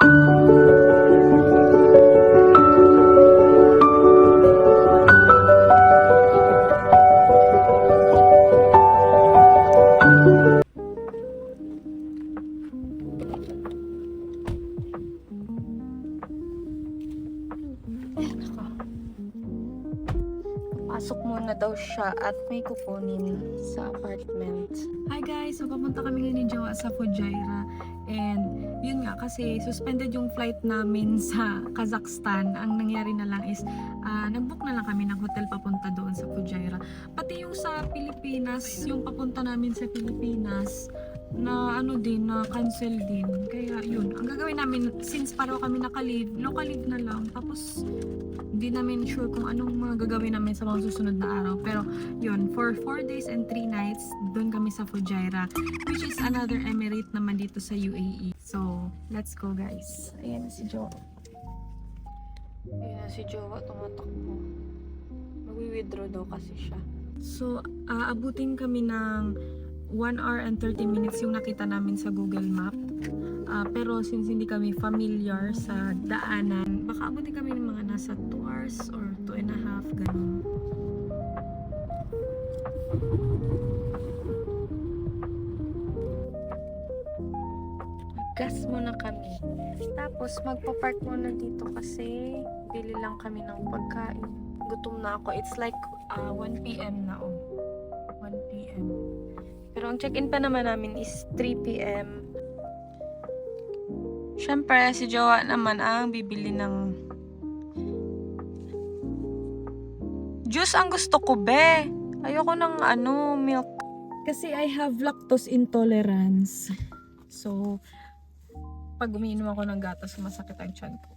Pasok muna daw siya at may kukunin sa apartment. Hi guys! So papunta kami ngayon ni Jowa sa Fujairah. And yun nga, kasi suspended yung flight namin sa Kazakhstan. Ang nangyari na lang is nag-book na lang kami ng hotel papunta doon sa Fujairah. Pati yung sa Pilipinas, yung papunta namin sa Pilipinas, na na cancel din. Kaya yun, ang gagawin namin, since pareho kami naka-leave, local leave na lang. Tapos hindi namin sure kung anong mga gagawin namin sa mga susunod na araw. Pero yun, for 4 days and 3 nights, doon kami sa Fujairah, which is another emirate naman dito sa UAE. So, let's go guys. Ayan na si Jowa. Ayan na si Jowa, tumatakbo. Mag-withdraw daw kasi siya. So, abutin kami ng 1 hour and 30 minutes yung nakita namin sa Google Map. Pero since hindi kami familiar sa daanan, baka abutin kami ng mga nasa 2 hours or 2.5, ganun. Gas muna kami. Tapos magpa-park muna dito kasi bili lang kami ng pagkain. Gutom na ako. It's like 1 PM na 1 PM. Pero ang check-in pa naman namin is 3 PM. Siyempre, si Jowa naman ang bibili ng juice ang gusto ko, be. Ayoko ng milk. Kasi I have lactose intolerance. So, pag umiinom ako ng gatas, masakit ang tiyan ko.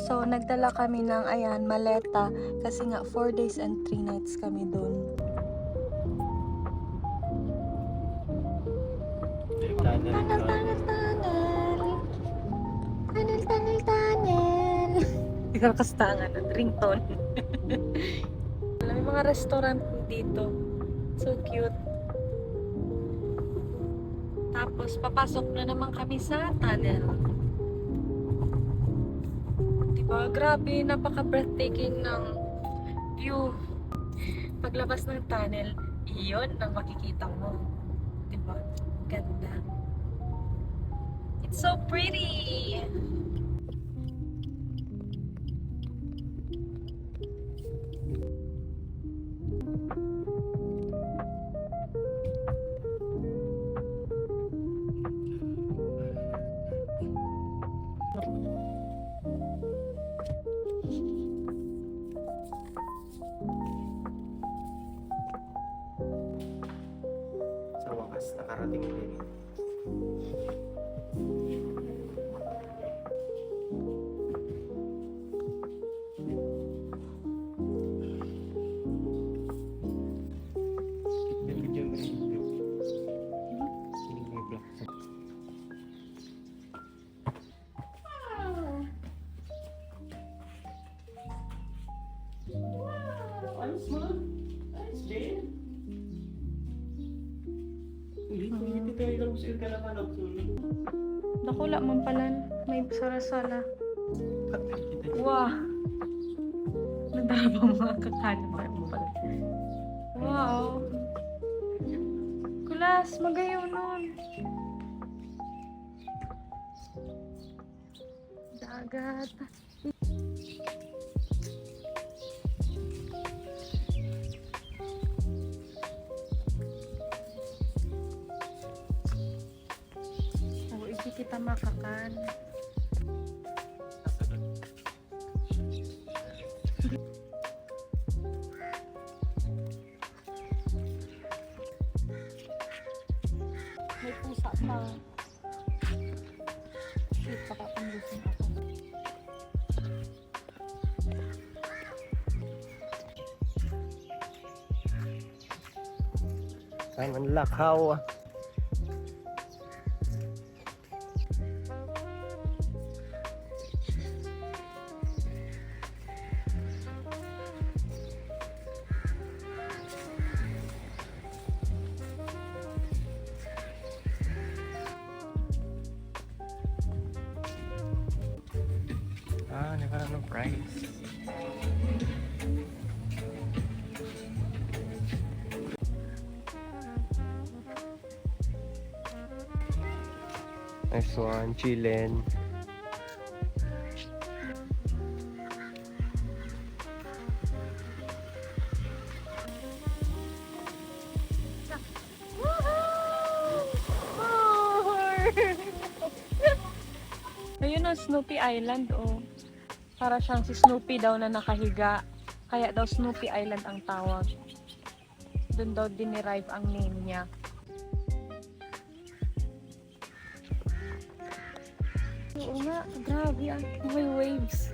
So, nagdala kami ng, maleta. Kasi nga, 4 days and 3 nights kami doon. Tunnel. Ikakastangan ng ringtone. May mga restaurant dito. So cute. Tapos, papasok na naman kami sa tunnel. Diba? Grabe, napaka-breathtaking ng view. Paglabas ng tunnel, iyon ang makikita mo. Diba? Ganda. It's so pretty! Sa wakas, nakarating din. Nakula man pala. May sara-sala. Wow! Nadala mga kakanin mo pala. Wow! Kulas, magayo nun. Dagat. Hindi kita makakan. May pusa pa. Shit, baka pumusin ako. Kain ang lakaw. Naka ng price. Nice one, chillin'. Ayun ang Snoopy Island, oh. Para siyang si Snoopy daw na nakahiga. Kaya daw Snoopy Island ang tawag. Doon daw dinerive ang name niya. Oo nga, grabe ang may waves.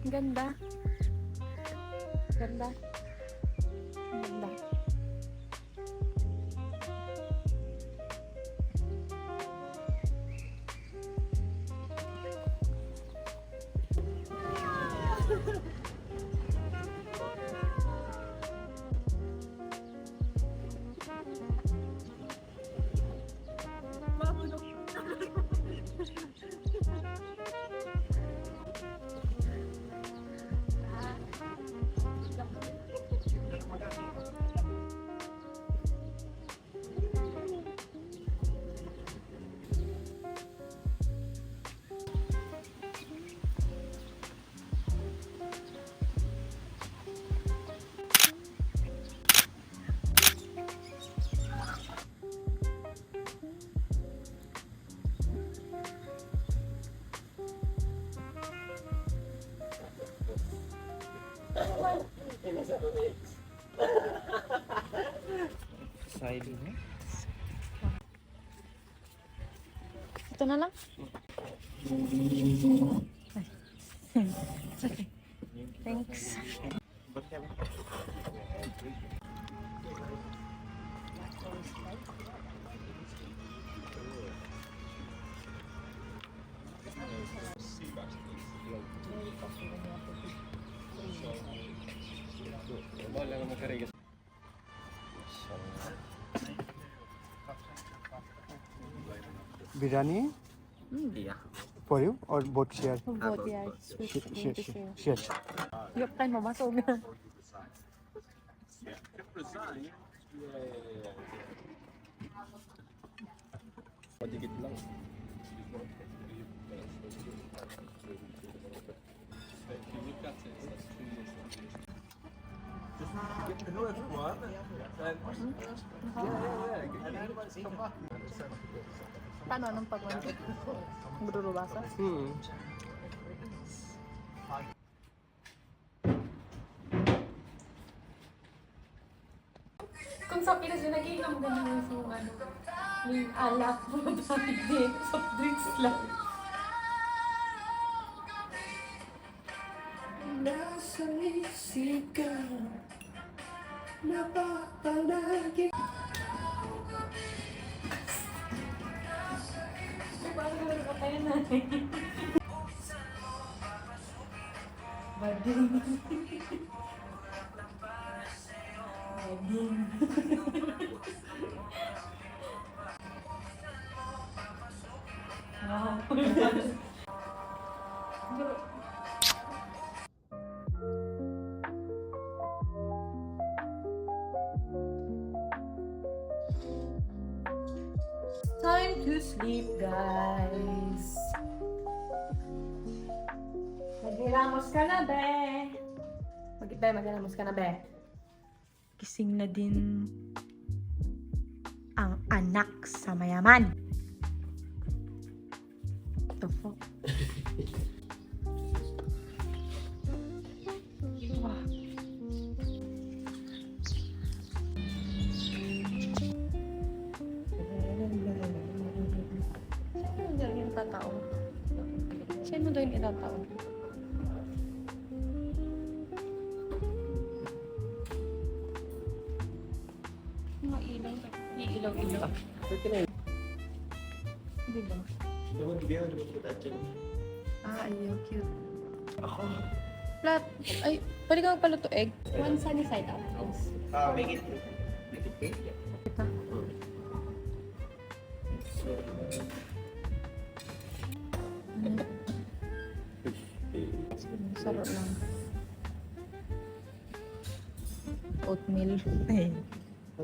Ang ganda. Ganda. Ang ganda. Side mo. Ito na lang. It's okay. Thanks. Biryani Yeah. for you or both share? Both, yeah. Share. Yok tayo mamasog. Padigit lang. Paano anong pag-wanted? Budurubasa? Kung sa Pinas yun, nag-iinom ka naman yung ano, yung alak, hindi, soft drinks lang. Nasa isip ka, napapanagin. Parang gawin ko tayo na eh. Bading. Bading. Wow. Time to sleep, guys. Maghilamos ka na, be. Maghilamos ka na, be. Gising na din ang anak sa mayaman. What the fuck? Wow. Saan mo yung tatao? Saan mo daw yung itatao? Mga ilaw. Iilaw-ilaw. Hindi ba? Ayaw. Cute. Ako. Flat. Ay, pwede ka magpaluto egg? One sunny side up, please. Make it. Ito. So, Saro lang. Oatmeal.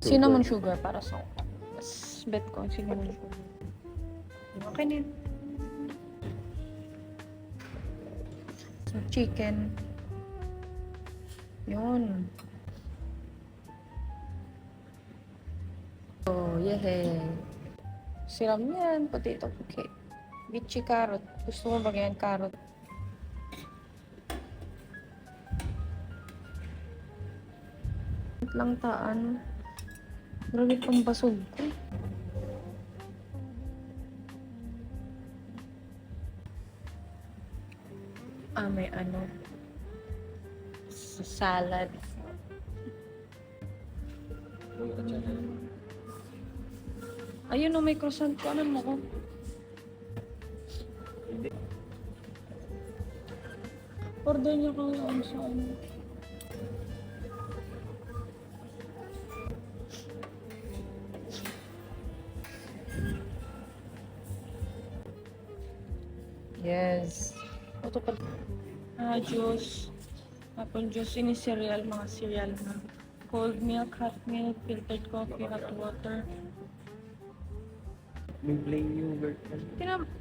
Cinnamon sugar para sa ako. Mas bet ko ang cinnamon sugar. Okay na yun. So, chicken. Yun. Oh, yeah. Siram yan. Potato cake. Bichi carrot. Gusto mo ba ganyan carrot? Lang taan. Grabe pang basog ko. May ano. Salad. Ayun o, may croissant ko. Ano mo ko? Order niyo kung ano sa ano. Yes. Ito pa. Juice. Apple juice. Ini cereal. Mga cereal na. Cold milk, hot milk, filtered coffee, hot water. May plain yogurt.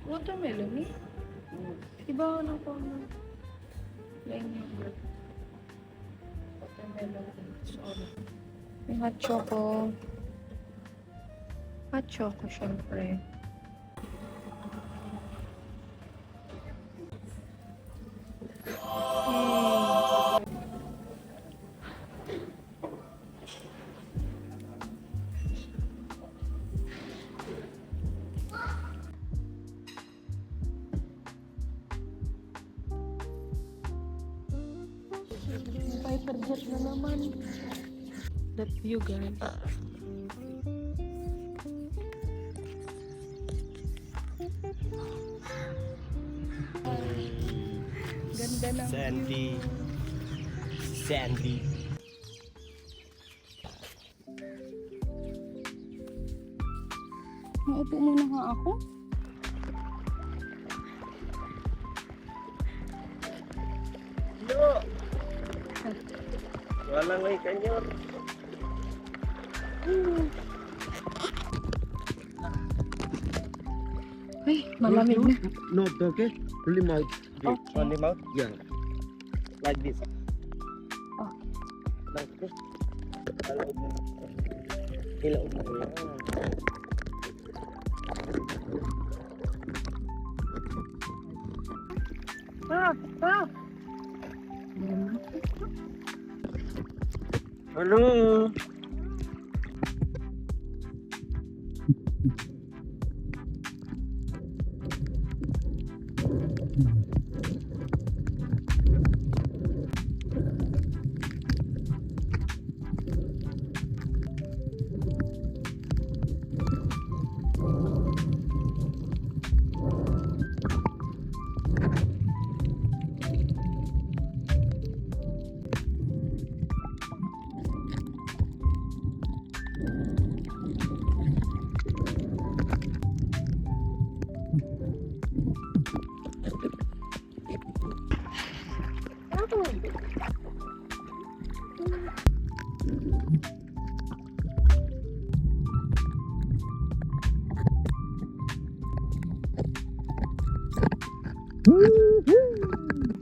Watermelon eh. Iba na po na. Plain yogurt. Watermelon. Sorry. May hot choco. Hot choco, syempre. Fighter jet na naman. That view, guys. Ganda ng Sandy. Sandy. Maupo muna nga ako. No! Walang may kanyor. Ay, malamig na. No, okay? Only mouth. Okay. Only mouth? Yeah. Like this. Oh. Like this. Hello. Hello.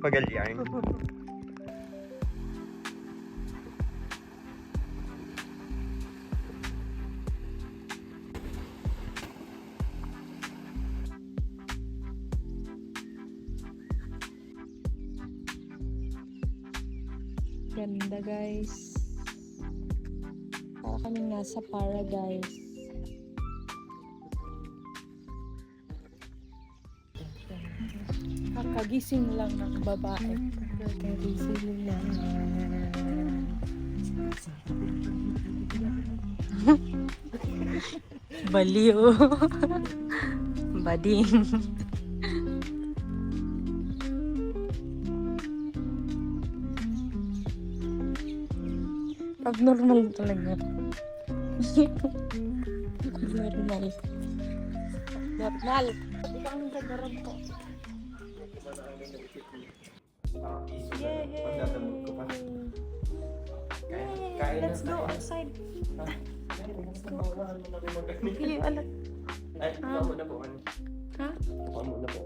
Pagalian. Ganda, guys. Para kaming nasa paradise. Kakagising lang ng babae. Kakagising lang. Baliw. Bading. Abnormal talaga. Abnormal. Normal. Ikaw ang nagdarab ko. Yay! Yay! Let's go outside. Hindi, alat. Ay, Ah. muna po. Ha? Muna po.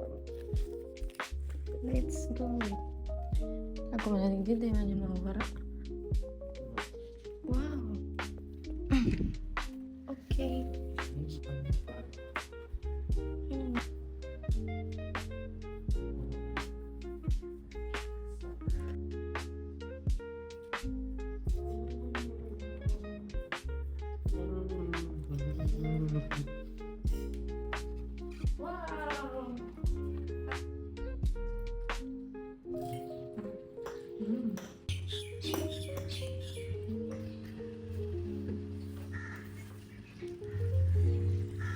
Let's go. Ako malalig dito yung ano mga wara. Wow. Okay. Wow.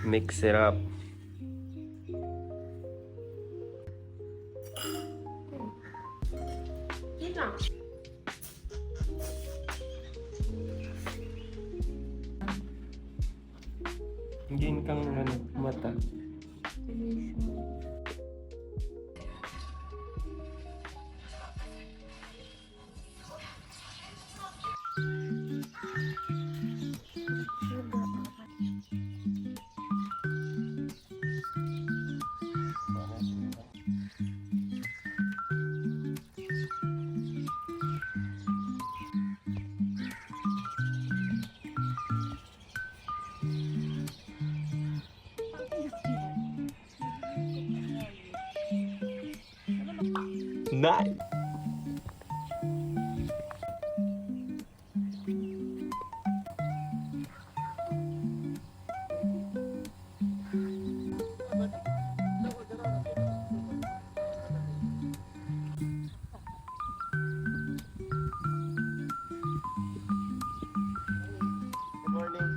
Mix it up. Hindi kang mata. Nice. Good morning.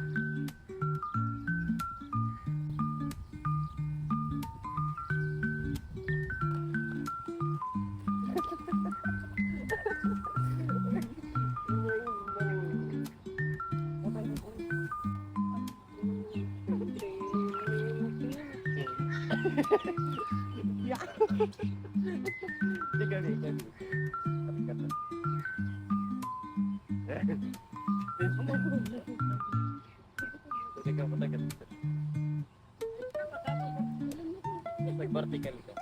Vertical ka.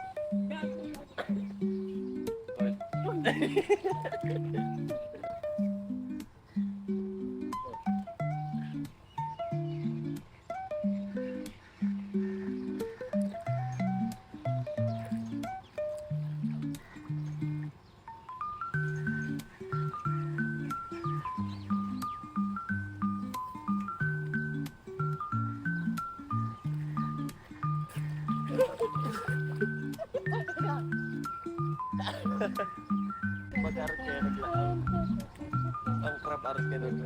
Mag-aral kaya naglakad. Ang crab aral ka doon.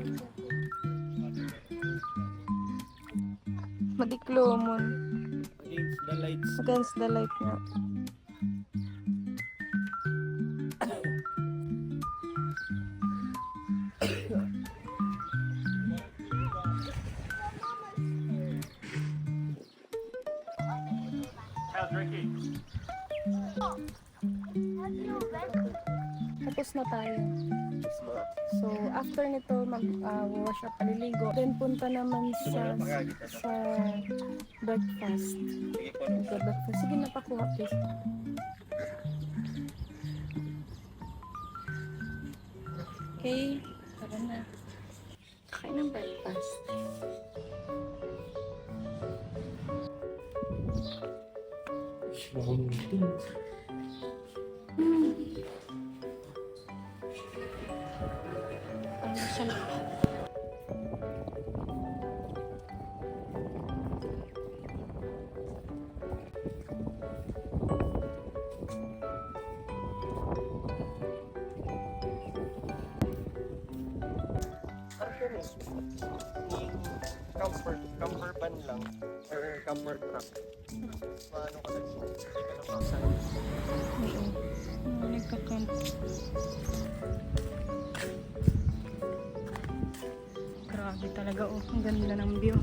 Madiklo mo. Against the lights. Against the light na. Tapos na tayo. So, after nito, mag-wash up, paliligo. Then, punta naman sa breakfast. Breakfast. Sige, napakuha, please. Okay, tara na. Kain ng breakfast. Ang sarap. Camper van lang or camper truck. Paano ka hindi ka napasan? Oo. Nagka-camp. Grabe talaga, oh. Ang ganda ng view.